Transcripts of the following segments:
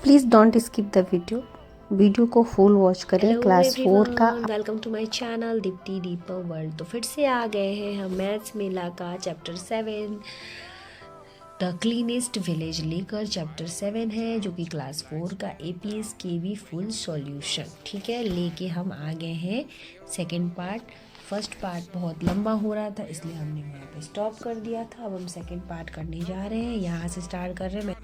Please don't skip the video को full watch करें। Class 4 का। Welcome to my channel Deepti Deepa world. तो फिर से आ गए हैं हम मैथ्स मेला का चैप्टर 7 द क्लीनेस्ट विलेज लेकर। चैप्टर 7 है जो कि क्लास 4 का APS KB फुल सॉल्यूशन। ठीक है, लेके हम आ गए हैं सेकंड पार्ट। फर्स्ट पार्ट बहुत लंबा हो रहा था इसलिए हमने वहाँ पे स्टॉप कर दिया था। अब हम सेकंड पार्ट करने जा रहे हैं, यहाँ से स्टार्ट कर रहे हैं।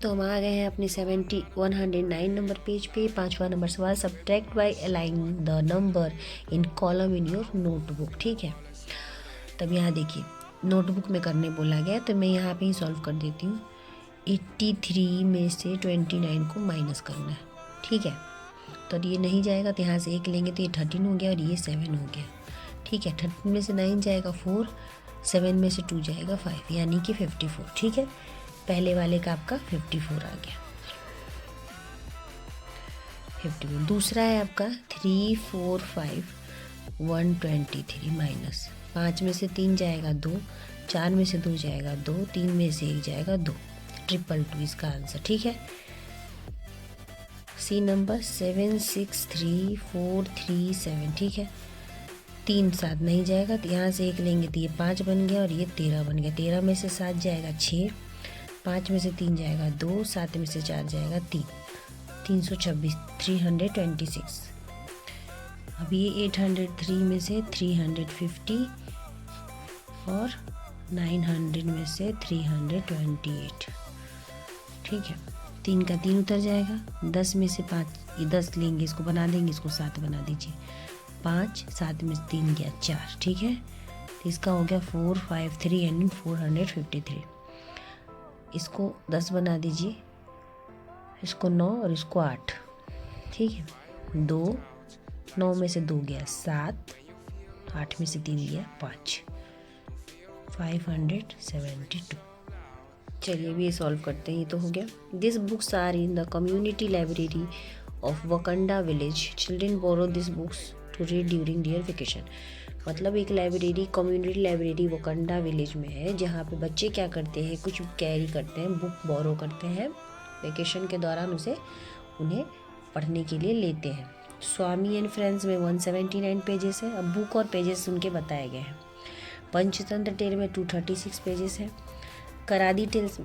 तो हम आ गए हैं अपने 109 नंबर पेज पे। 5वां नंबर सवाल, subtract by aligning the number in column in your notebook. ठीक है, तब यहाँ देखिए नोटबुक में करने बोला गया तो मैं यहाँ पे ही सॉल्व कर देती हूँ। 83 में से 29 को माइनस करना है। ठीक है, तो ये नहीं जाएगा तो यहाँ से 1 लेंगे तो ये 13 हो गया और ये 7 हो गया। ठीक है, 13 में से 9 जाएगा 4, 7 में से 2 जाएगा 5, यानी कि 54। ठीक है, पहले वाले का आपका 54 आ गया। 54 दूसरा है आपका 3 4 5 123 माइनस 5 में से 3 जाएगा 2, 4 में से 2 जाएगा 2, 3 में से 1 जाएगा 2, 222 इसका आंसर। ठीक है, सी नंबर 763437। ठीक है, 3 7 नहीं जाएगा तो यहाँ से 1 लेंगे तो ये 5 बन गया और ये 13 बन गया। 13 में से 7 जाएगा 6, 5 में से 3 जाएगा 2, 7 में से 4 जाएगा 3, 326 326। अब ये 803 में से 350 और 900 में से 328। ठीक है, 3 का 3 उतर जाएगा। 10 में से 5, ये 10 लेंगे, इसको बना देंगे, इसको 7 बना दीजिए। 5 7 में से 3 गया 4। ठीक है, तो इसका हो गया 453 एंड 453। इसको 10 बना दीजिए, इसको 9 और इसको 8। ठीक है, 2 9 में से 2 गया 7, 8 में से 3 गया 5, 572। चलिए भी ये सॉल्व करते हैं। ये तो हो गया। This books are in the community library of Wakanda village. Children borrow this books to read during their vacation. मतलब एक library, community library Wakanda village में है जहाँ पे बच्चे क्या करते हैं, कुछ कैरी करते हैं, बुक बोरो करते हैं, वेकेशन के दौरान उन्हें पढ़ने के लिए लेते हैं। स्वामी एंड फ्रेंड्स में 179 पेजेस है। अब बुक और पेजेस उनके बताए गए हैं। पंचतंत्र टेल में 236 पेजेस है। करादी टेल्स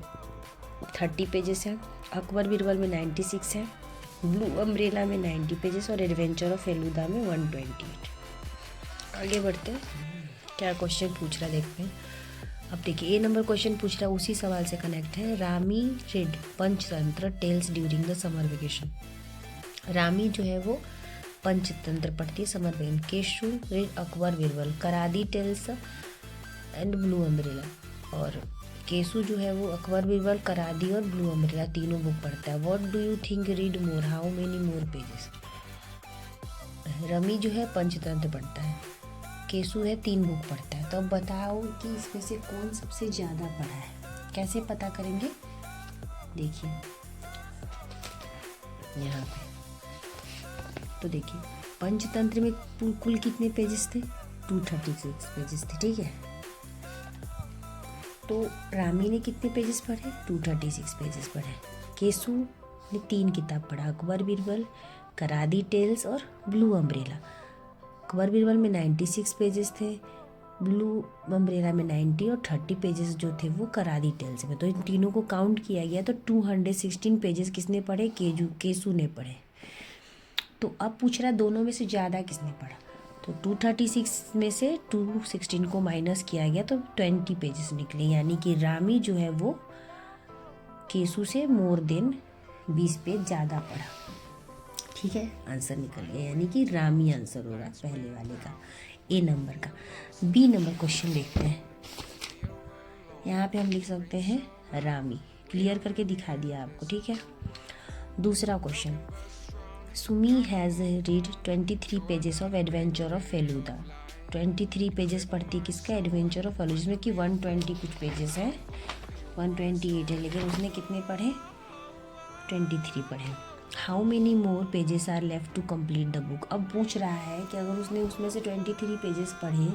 30 पेजेस है। अकबर बीरबल में 96 है। ब्लू अम्ब्रेला में 90 पेजेस और एडवेंचर ऑफ फेलूदा में 128। आगे बढ़ते हैं, क्या क्वेश्चन पूछ रहा देखते हैं। अब देखिए, ये नंबर क्वेश्चन पूछ रहा उसी सवाल से कनेक्ट है। Rami read Panchatantra tales during the summer vacation. Rami जो है वो पंचतंत्र पढ़ती है summer vacation. Keshu read Akbar Birbal, Karadi tales and blue umbrella. और केसु जो है वो अकबर बीरबल, करादी और ब्लू अम्ब्रेला तीनों बुक पढ़ता है। What do you think read more, how many more pages. Rummy जो है पंचतंत्र पढ़ता है, केसु है 3 बुक पढ़ता है। तो अब बताओ कि इसमें से कौन सबसे ज़्यादा पढ़ा है। कैसे पता करेंगे, देखिए यहाँ पे। तो देखिए पंचतंत्र में कुल कितने पेजेस थे, 236 पेजेस थे। ठीक है, तो रामी ने कितने पेजेस पढ़े, 236 पेजेस पढ़े। केसु ने 3 किताब पढ़ा, अकबर बीरबल, करादी टेल्स और ब्लू अम्ब्रेला। अकबर बीरबल में 96 पेजेस थे, ब्लू अम्ब्रेला में 90 और 30 पेजेस जो थे वो करादी टेल्स में। तो इन तीनों को काउंट किया गया तो 216 पेजेस किसने पढ़े, केसु ने पढ़े। तो अब पूछ रहा दोनों में से ज़्यादा किसने पढ़ा। तो 236 में से 216 को माइनस किया गया तो 20 पेजेस निकले, यानी कि रामी जो है वो केसु से मोर देन 20 पेज ज़्यादा पढ़ा। ठीक है, आंसर निकल गया, यानी कि रामी आंसर हो रहा है पहले वाले का, ए नंबर का। बी नंबर क्वेश्चन देखते हैं। यहाँ पे हम लिख सकते हैं रामी, क्लियर करके दिखा दिया आपको। ठीक है, दूसरा question, Sumi has read 23 pages of adventure of Feluda. 23 pages पढ़ती किसका, एडवेंचर ऑफ फेलूदा, जिसमें कि 120 कुछ पेजेस हैं, 128 है, लेकिन उसने कितने पढ़े, 23 पढ़े। How many more pages are left to complete the book. अब पूछ रहा है कि अगर उसने उसमें से 23 पेजेस पढ़े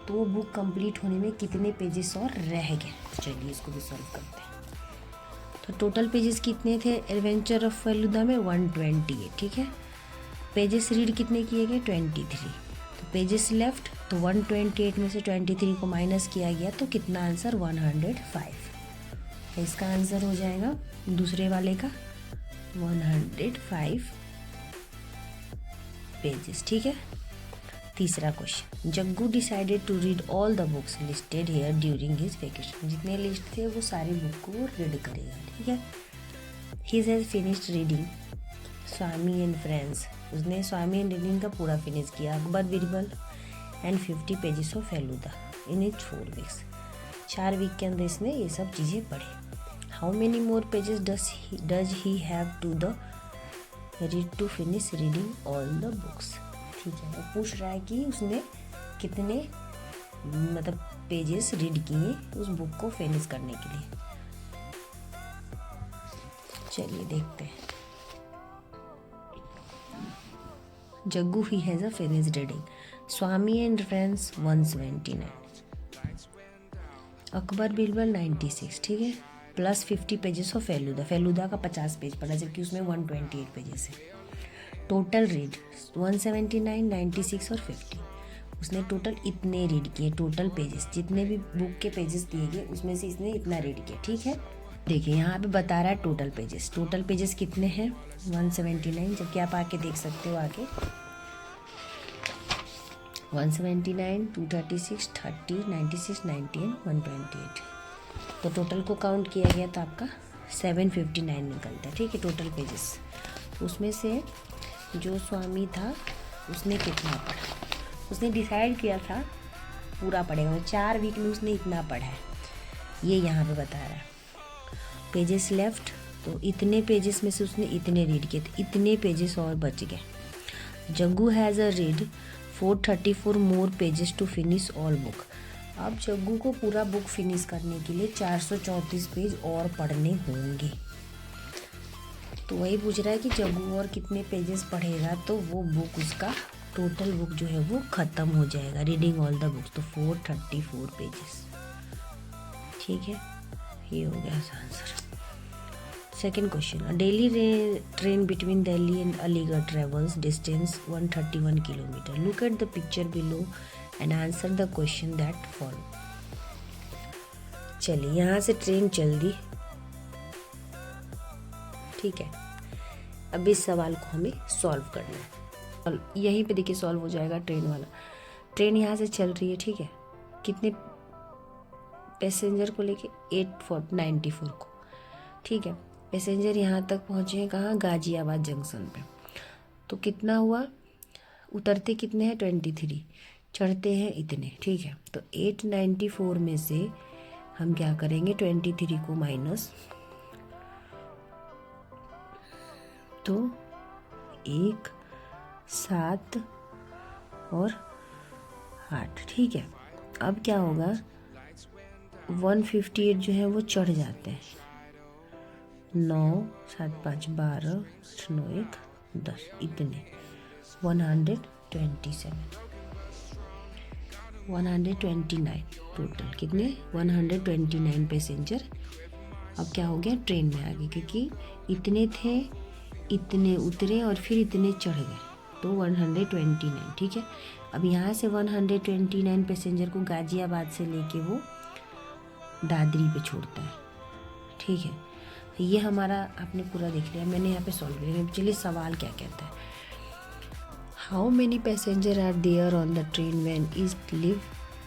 तो वो बुक कंप्लीट होने में कितने पेजेस और रह गए। चलिए इसको भी सॉल्व करते हैं। तो टोटल पेजेस कितने थे एडवेंचर ऑफ फेलुदा में? 128, ठीक है। पेजेस रीड कितने किए गए? 23। तो पेजेस लेफ्ट, तो 128 में से 23 को माइनस किया गया, तो कितना आंसर? 105। तो इसका आंसर हो जाएगा दूसरे वाले का 105 पेजेस, ठीक है। तीसरा question, Jaggu decided to read all the books listed here during his vacation. जितने लिस्ट थे वो सारी बुक को वो रीड करेगा, ठीक है। He has finished reading Swami and friends. उसने स्वामी एंड रीडिंग का पूरा फिनिश किया। Akbar Birbal and 50 pages of Feluda in it 4 weeks. 4 week के अंदर इसने ये सब चीज़ें पढ़ी। How many more pages does he have to the read to finish reading all the books. ठीक है, वो पूछ रहा है कि उसने कितने मतलब पेजेस रीड किए उस बुक को फिनिश करने के लिए। चलिए देखते हैं। Jaggu he has a finished reading Swami and friends 179, Akbar Birbal 96, ठीक है, plus 50 pages of Feluda. Feluda का 50 पेज पढ़ा जबकि उसमें 128 पेजेस है। टोटल रीड 179, 96 और 50। उसने टोटल इतने रीड किए, टोटल पेजेस जितने भी बुक के पेजेस दिए गए उसमें से इसने इतना रीड किया, ठीक है। देखिए यहाँ पे बता रहा है टोटल पेजेस। टोटल पेजेस कितने हैं? 179, जबकि आप आके देख सकते हो आगे 179, 236, 30, 96, 90 एंड 128। तो टोटल को काउंट किया गया तो आपका 759 निकलता है, ठीक है, टोटल पेजेस। उसमें से जो स्वामी था उसने कितना पढ़ा? उसने डिसाइड किया था पूरा पढ़ेगा, 4 वीक में उसने इतना पढ़ा है, ये यहाँ पे बता रहा है। पेजेस लेफ्ट, तो इतने पेजेस में से उसने इतने रीड किए थे, इतने पेजेस और बच गए। Jaggu has a read 434 more pages to finish all book. अब जग्गू को पूरा बुक फिनिश करने के लिए 434 पेज और पढ़ने होंगे। तो वही पूछ रहा है कि जग्गू और कितने पेजेस पढ़ेगा तो वो बुक उसका टोटल बुक जो है वो ख़त्म हो जाएगा, रीडिंग ऑल द बुक्स। तो 434 पेजेस, ठीक है, ये हो गया answer. Second question, daily train between Delhi and Aligarh travels distance 131 kilometre. Look at the picture below and answer the question that follow. चलिए यहाँ से ट्रेन चल दी, ठीक है। अब इस सवाल को हमें सॉल्व करना है और यहीं पे देखिए सॉल्व हो जाएगा ट्रेन वाला। ट्रेन यहाँ से चल रही है, ठीक है, कितने पैसेंजर को लेके 894 को, ठीक है। पैसेंजर यहाँ तक पहुँचे हैं कहाँ? गाजियाबाद जंक्शन पे। तो कितना हुआ? उतरते कितने हैं? 23, चढ़ते हैं इतने, ठीक है। तो 894 में से हम क्या करेंगे? 23 को माइनस, तो 1, 7 और 8, ठीक है। अब क्या होगा? 158 जो है वो चढ़ जाते हैं, 9, 7, 5, 12, 9, 1, 10, इतने 129 टोटल। कितने? 129 पैसेंजर अब क्या हो गया? ट्रेन में आ गए, क्योंकि इतने थे, इतने उतरे और फिर इतने चढ़ गए, तो 129, ठीक है। अब यहाँ से 129 पैसेंजर को गाजियाबाद से लेके वो दादरी पे छोड़ता है, ठीक है। तो ये हमारा आपने पूरा देख लिया, मैंने यहाँ पे सॉल्व किया। चलिए सवाल क्या कहता है, how many passenger are there on the train when east leave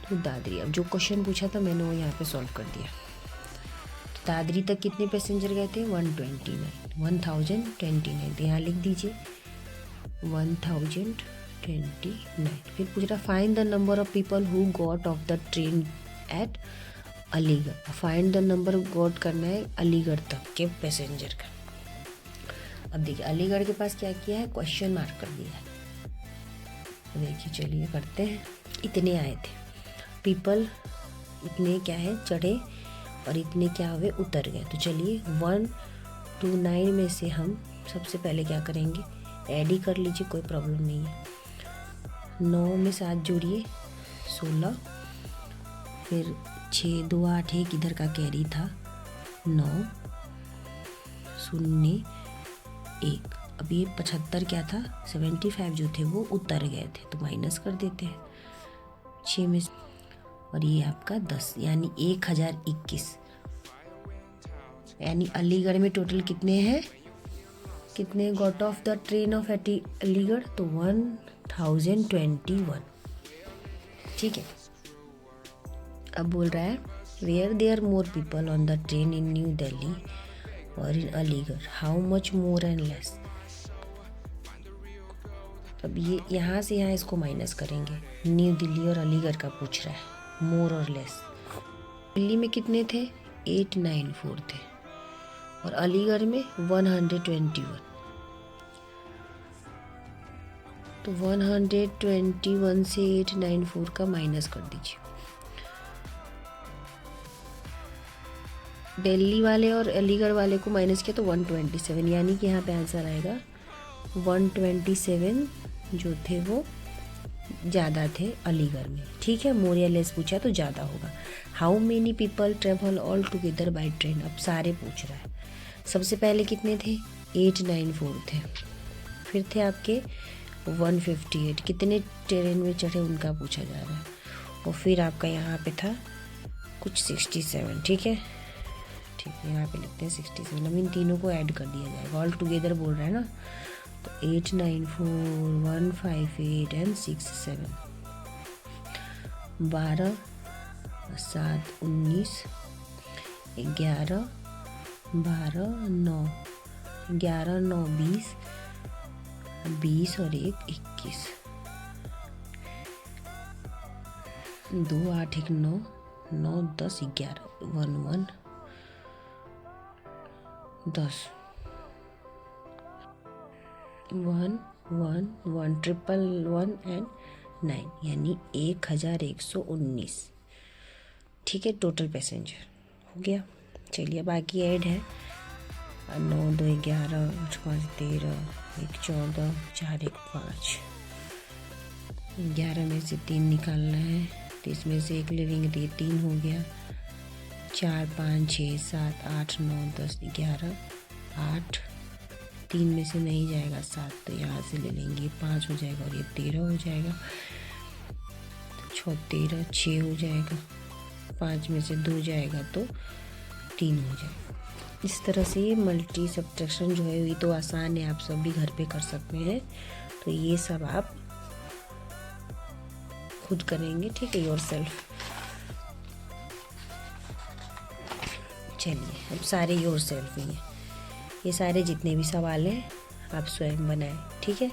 to Dadri. अब जो क्वेश्चन पूछा था मैंने वो यहाँ पे सॉल्व कर दिया। तो दादरी तक कितने पैसेंजर गए थे? 1029। तो यहाँ लिख दीजिए 1029। फिर पूछ रहा find the number of people who got off the train eight Aligarh. Find the number got करना है अलीगढ़ तक के पैसेंजर का। अब देखिए अलीगढ़ के पास क्या किया है? क्वेश्चन मार्क कर दिया है। तो देखिए चलिए करते हैं। इतने आए थे पीपल, इतने क्या है चढ़े और इतने क्या हुए उतर गए। तो चलिए 129 में से हम सबसे पहले क्या करेंगे? ऐड ही कर लीजिए, कोई प्रॉब्लम नहीं है। 9 में 7 जोड़िए 16, फिर 6, 2, 8, एक इधर का कैरी था 9, 0.01। अब ये 75 क्या था, 75 जो थे वो उतर गए थे, तो माइनस कर देते हैं 6 में से। और ये आपका 10 यानी 1021। यानी अलीगढ़ में टोटल कितने हैं, कितने got off the train off Aligarh, तो 1021। ठीक है। अब बोल रहा है were there more people on the train in New Delhi और in Aligarh, how much more and less. अब ये यहाँ से यहाँ इसको माइनस करेंगे, न्यू दिल्ली और अलीगढ़ का पूछ रहा है, मोर और लेस। दिल्ली में कितने थे, 894 थे और अलीगढ़ में 121। तो 121 से 894 का माइनस कर दीजिए। दिल्ली वाले और अलीगढ़ वाले को माइनस किया तो 127, यानी कि यहाँ पे आंसर आएगा 127 जो थे वो ज़्यादा थे अलीगढ़ में। ठीक है, मोर या लेस पूछा तो ज़्यादा होगा। How many people travel all together by train, अब सारे पूछ रहा है। सबसे पहले कितने थे, 894 थे, फिर थे आपके 158, कितने ट्रेन में चढ़े उनका पूछा जा रहा है, और फिर आपका यहाँ पे था कुछ 67। ठीक है, ठीक है, यहाँ पे लिखते हैं 67। अब इन तीनों को ऐड कर दिया जाएगा, ऑल टुगेदर बोल रहा है ना, तो 894, 158 एंड 67, 12 7 19, 11 12 9, 11 9 20, 20 और 1 21, 2 8 1 9, 9 10 11, 1 1 10, 1 1 1 ट्रिपल 1 एंड 9, यानी 1119। ठीक है, टोटल पैसेंजर हो गया। चलिए बाकी ऐड है, 9 2 11, 8 5 13, 1 14, 4 1 5, 11 में से 3 निकालना है, तो इसमें से एक लिविंग 3 हो गया, 4 5 6 7 8 9 10 11, 8, 3 में से नहीं जाएगा 7, तो यहाँ से ले लेंगे 5 हो जाएगा और ये 13 हो जाएगा, 6 13 6 हो जाएगा, 5 में से 2 जाएगा तो 3 हो जाएगा। इस तरह से ये मल्टी सब्ट्रैक्शन जो है ये तो आसान है, आप सब भी घर पे कर सकते हैं, तो ये सब आप खुद करेंगे। ठीक है, योरसेल्फ। चलिए अब सारे योरसेल्फ ही हैं, ये सारे जितने भी सवाल हैं आप स्वयं बनाएं। ठीक है,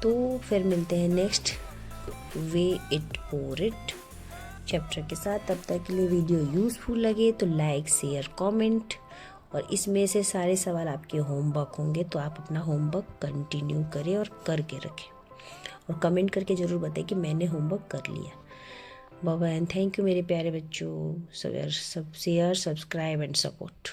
तो फिर मिलते हैं नेक्स्ट वे इट और इट चैप्टर के साथ। तब तक के लिए वीडियो यूज़फुल लगे तो लाइक शेयर कमेंट, और इसमें से सारे सवाल आपके होमवर्क होंगे, तो आप अपना होमवर्क कंटिन्यू करें और करके रखें, और कमेंट करके ज़रूर बताएं कि मैंने होमवर्क कर लिया। Bye bye and thank you मेरे प्यारे बच्चों। Share subscribe and support.